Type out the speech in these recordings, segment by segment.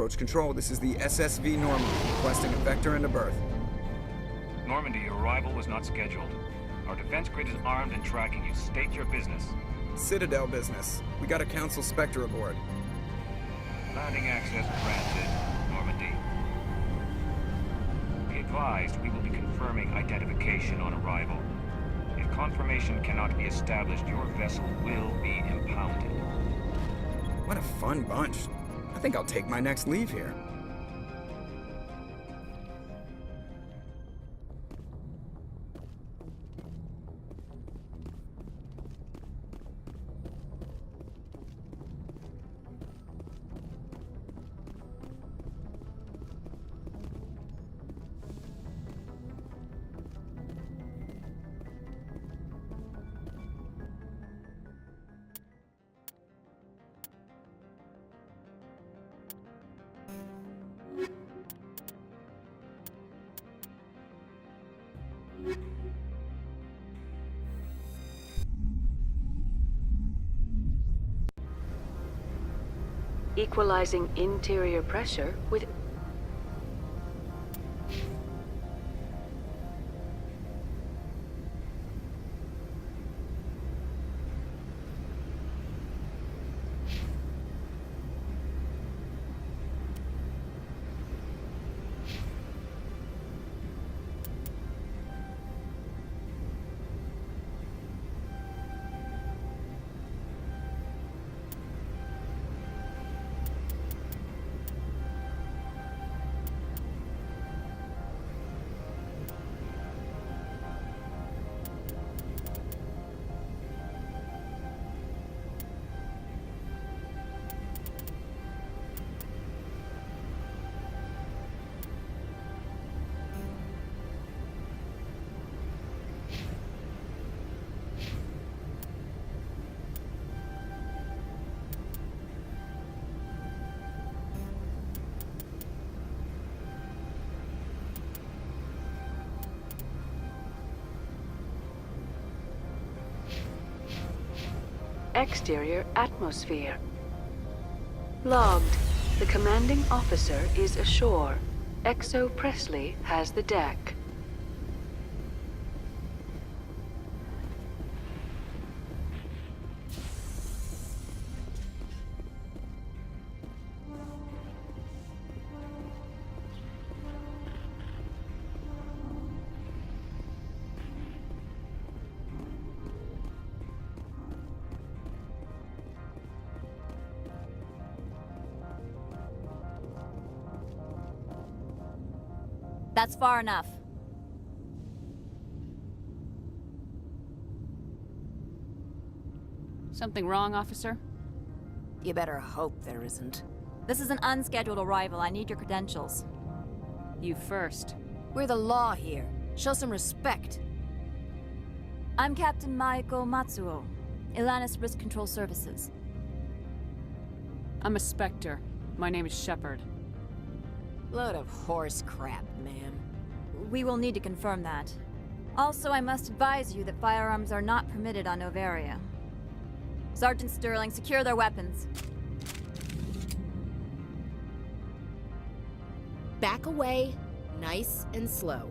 Approach control, this is the SSV Normandy, requesting a vector and a berth. Normandy, your arrival was not scheduled. Our defense grid is armed and tracking you. State your business. Citadel business. We got a Council Spectre aboard. Landing access granted, Normandy. Be advised, we will be confirming identification on arrival. If confirmation cannot be established, your vessel will be impounded. What a fun bunch. I think I'll take my next leave here. Equalizing interior pressure with... Exterior atmosphere. Logged. The commanding officer is ashore. Exo Presley has the deck. That's far enough. Something wrong, officer? You better hope there isn't. This is an unscheduled arrival. I need your credentials. You first. We're the law here. Show some respect. I'm Captain Maiko Matsuo, Ilanis Risk Control Services. I'm a Spectre. My name is Shepard. Load of horse crap, ma'am. We will need to confirm that. Also, I must advise you that firearms are not permitted on Noveria. Sergeant Sterling, secure their weapons. Back away, nice and slow.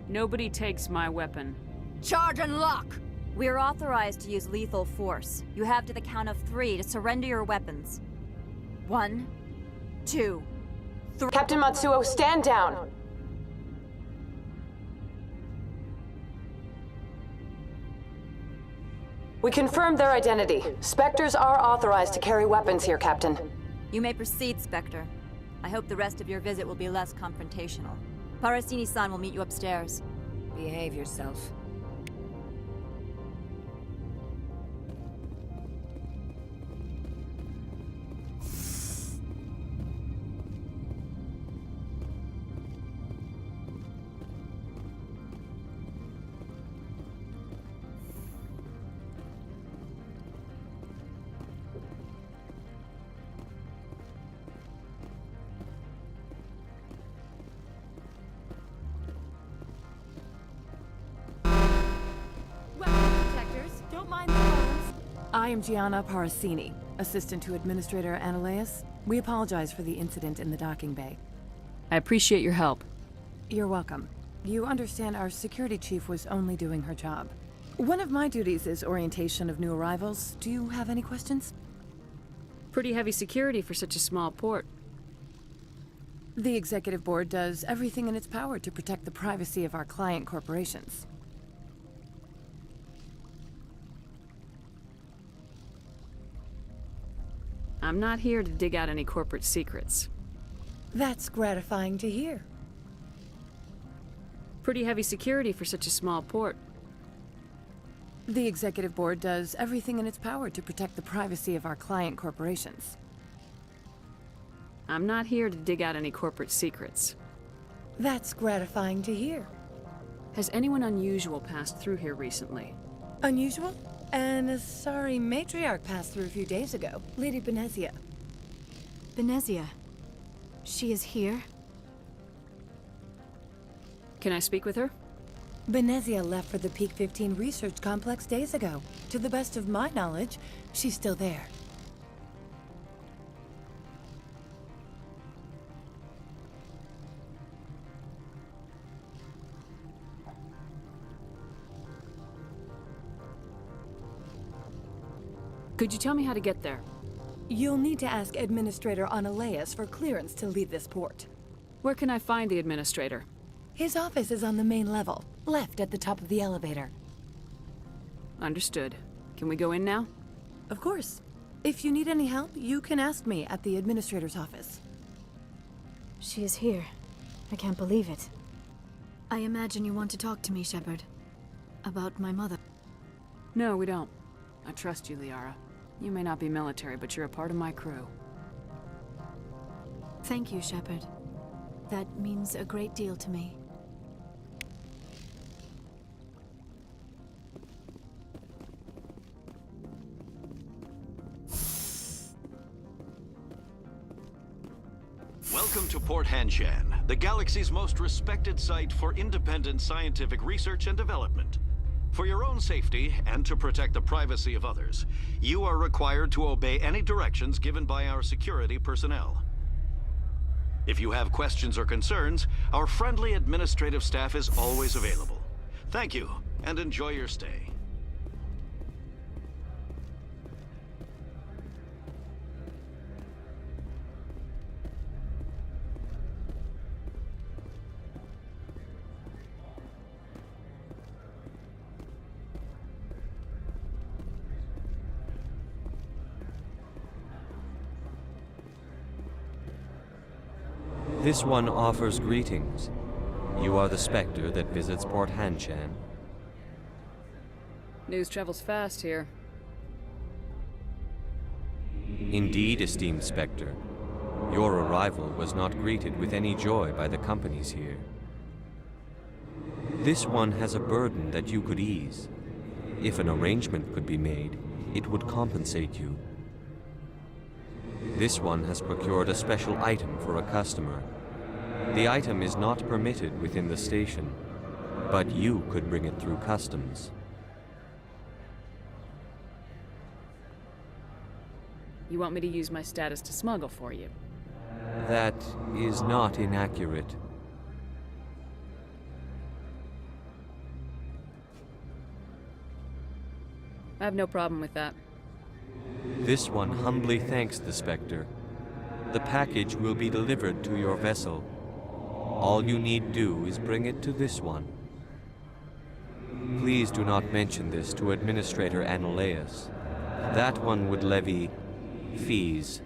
Nobody takes my weapon. Charge and lock! We are authorized to use lethal force. You have to the count of 3 to surrender your weapons. 1, 2, 3. Captain Matsuo, stand down! We confirmed their identity. Spectres are authorized to carry weapons here, Captain. You may proceed, Spectre. I hope the rest of your visit will be less confrontational. Parasini-san will meet you upstairs. Behave yourself. Weapon protectors, don't mind the phones. I am Gianna Parasini, assistant to Administrator Ananias. We apologize for the incident in the docking bay. I appreciate your help. You're welcome. You understand our security chief was only doing her job. One of my duties is orientation of new arrivals. Do you have any questions? Pretty heavy security for such a small port. The executive board does everything in its power to protect the privacy of our client corporations. I'm not here to dig out any corporate secrets. That's gratifying to hear. Pretty heavy security for such a small port. The executive board does everything in its power to protect the privacy of our client corporations. I'm not here to dig out any corporate secrets. That's gratifying to hear. Has anyone unusual passed through here recently? Unusual? And a sorry matriarch passed through a few days ago. Lady Benezia. Benezia? She is here? Can I speak with her? Benezia left for the Peak 15 research complex days ago. To the best of my knowledge, she's still there. Could you tell me how to get there? You'll need to ask Administrator Ananias for clearance to leave this port. Where can I find the administrator? His office is on the main level, left at the top of the elevator. Understood. Can we go in now? Of course. If you need any help, you can ask me at the administrator's office. She is here. I can't believe it. I imagine you want to talk to me, Shepard. About my mother. No, we don't. I trust you, Liara. You may not be military, but you're a part of my crew. Thank you, Shepard. That means a great deal to me. Welcome to Port Hanshan, the galaxy's most respected site for independent scientific research and development. For your own safety, and to protect the privacy of others, you are required to obey any directions given by our security personnel. If you have questions or concerns, our friendly administrative staff is always available. Thank you, and enjoy your stay. This one offers greetings. You are the Spectre that visits Port Hanshan. News travels fast here. Indeed, esteemed Spectre. Your arrival was not greeted with any joy by the companies here. This one has a burden that you could ease. If an arrangement could be made, it would compensate you. This one has procured a special item for a customer. The item is not permitted within the station, but you could bring it through customs. You want me to use my status to smuggle for you? That is not inaccurate. I have no problem with that. This one humbly thanks the Spectre. The package will be delivered to your vessel. All you need do is bring it to this one. Please do not mention this to Administrator Ananias. That one would levy fees.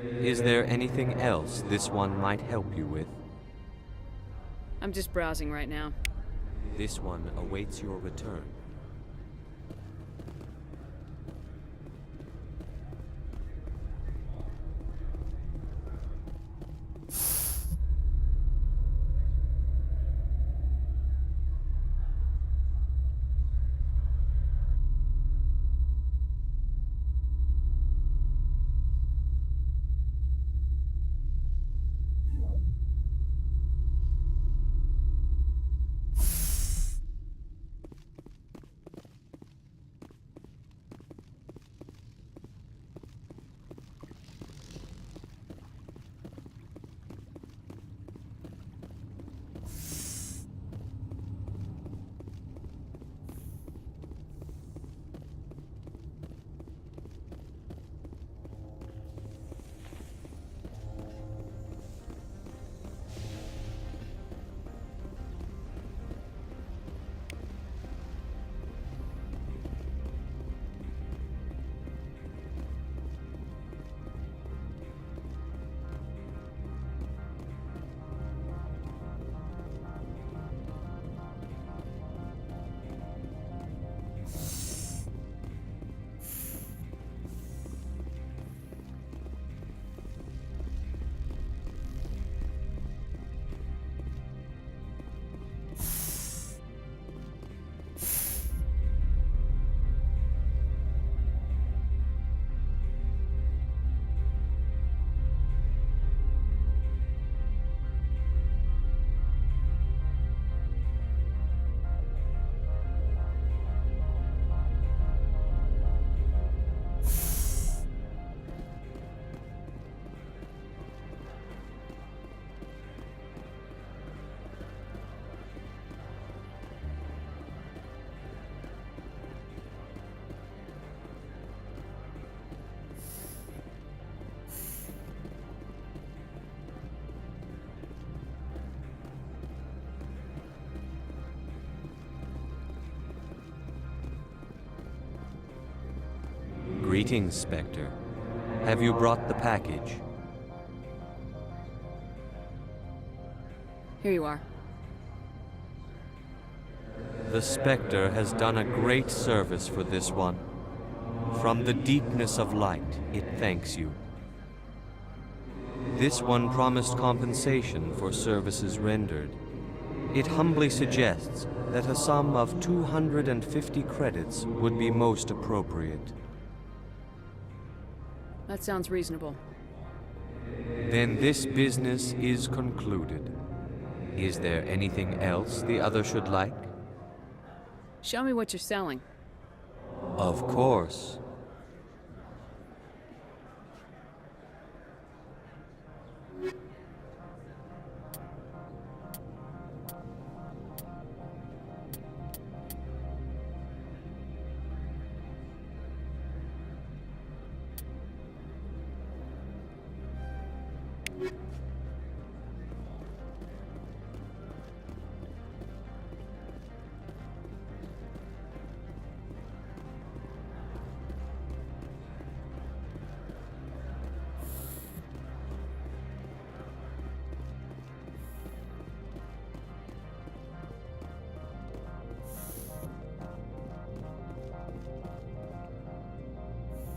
Is there anything else this one might help you with? I'm just browsing right now. This one awaits your return. Greetings, Spectre. Have you brought the package? Here you are. The Spectre has done a great service for this one. From the deepness of light, it thanks you. This one promised compensation for services rendered. It humbly suggests that a sum of 250 credits would be most appropriate. That sounds reasonable. Then this business is concluded. Is there anything else the other should like? Show me what you're selling. Of course.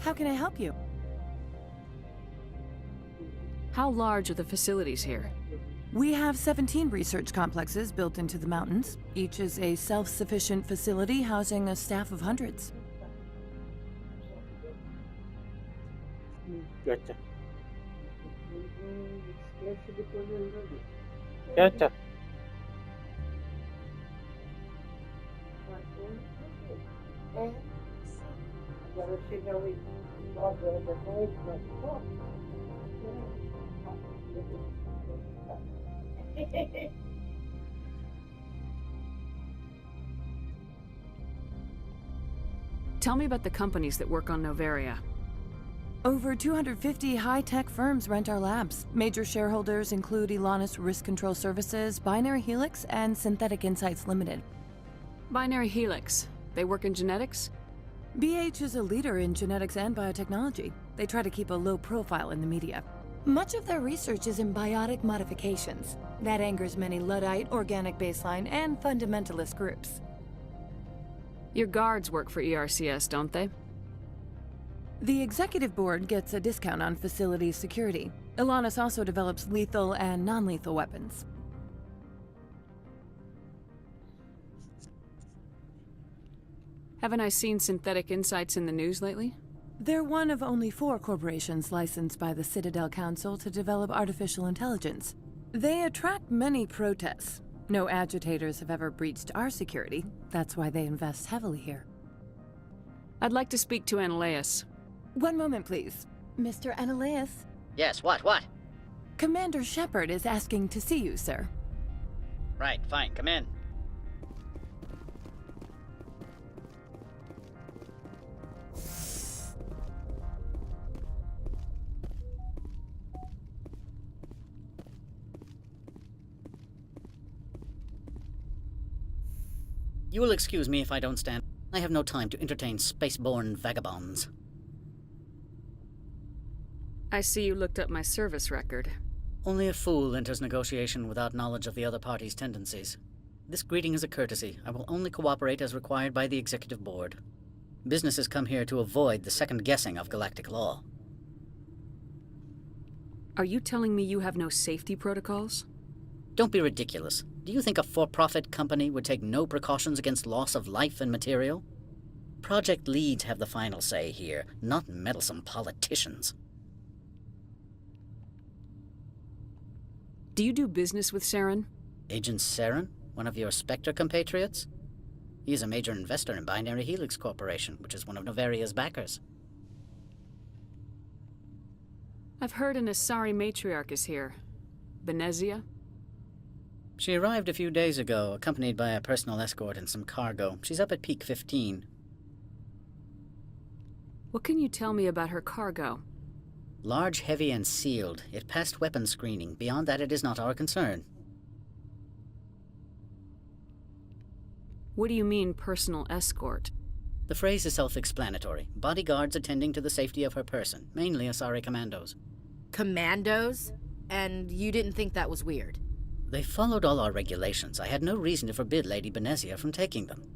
How can I help you? How large are the facilities here? We have 17 research complexes built into the mountains. Each is a self-sufficient facility housing a staff of hundreds. Gotcha. Gotcha. Tell me about the companies that work on Noveria. Over 250 high-tech firms rent our labs. Major shareholders include Elanus Risk Control Services, Binary Helix, and Synthetic Insights Limited. Binary Helix. They work in genetics? BH is a leader in genetics and biotechnology. They try to keep a low profile in the media. Much of their research is in biotic modifications. That angers many Luddite, organic baseline, and fundamentalist groups. Your guards work for ERCS, don't they? The executive board gets a discount on facility security. Elanus also develops lethal and non-lethal weapons. Haven't I seen Synthetic Insights in the news lately? They're one of only 4 corporations licensed by the Citadel Council to develop artificial intelligence. They attract many protests. No agitators have ever breached our security. That's why they invest heavily here. I'd like to speak to Ananias. One moment, please. Mr. Ananias? Yes, what? Commander Shepard is asking to see you, sir. Right, fine, come in. You will excuse me if I don't stand. I have no time to entertain spaceborne vagabonds. I see you looked up my service record. Only a fool enters negotiation without knowledge of the other party's tendencies. This greeting is a courtesy. I will only cooperate as required by the Executive Board. Businesses come here to avoid the second guessing of galactic law. Are you telling me you have no safety protocols? Don't be ridiculous. Do you think a for-profit company would take no precautions against loss of life and material? Project leads have the final say here, not meddlesome politicians. Do you do business with Saren? Agent Saren? One of your Spectre compatriots? He is a major investor in Binary Helix Corporation, which is one of Noveria's backers. I've heard an Asari matriarch is here. Benezia? She arrived a few days ago, accompanied by a personal escort and some cargo. She's up at Peak 15. What can you tell me about her cargo? Large, heavy, and sealed. It passed weapons screening. Beyond that, it is not our concern. What do you mean, personal escort? The phrase is self-explanatory. Bodyguards attending to the safety of her person, mainly Asari commandos. Commandos? And you didn't think that was weird? They followed all our regulations. I had no reason to forbid Lady Benezia from taking them.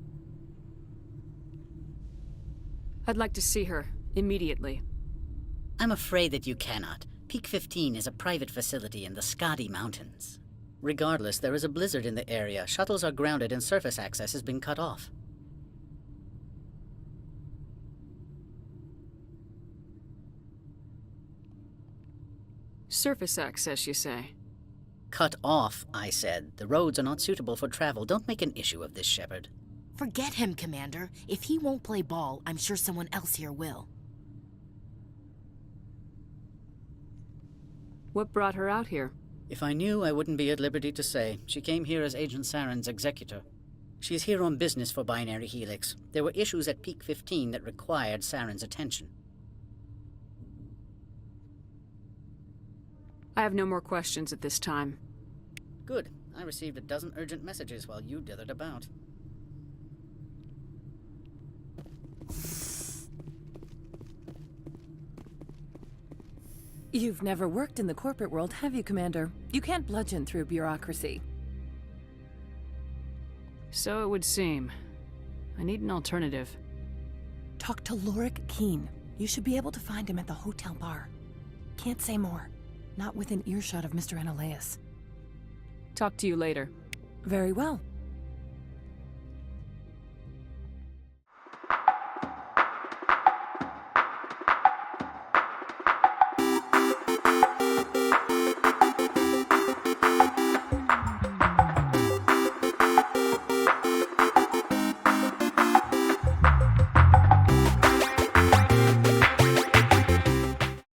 I'd like to see her, immediately. I'm afraid that you cannot. Peak 15 is a private facility in the Skadi Mountains. Regardless, there is a blizzard in the area. Shuttles are grounded and surface access has been cut off. Surface access, you say? Cut off, I said. The roads are not suitable for travel. Don't make an issue of this, Shepard. Forget him, Commander. If he won't play ball, I'm sure someone else here will. What brought her out here? If I knew, I wouldn't be at liberty to say. She came here as Agent Saren's executor. She's here on business for Binary Helix. There were issues at Peak 15 that required Saren's attention. I have no more questions at this time. Good. I received a dozen urgent messages while you dithered about. You've never worked in the corporate world, have you, Commander? You can't bludgeon through bureaucracy. So it would seem. I need an alternative. Talk to Lorik Keen. You should be able to find him at the hotel bar. Can't say more. Not within earshot of Mr. Analaeus. Talk to you later. Very well.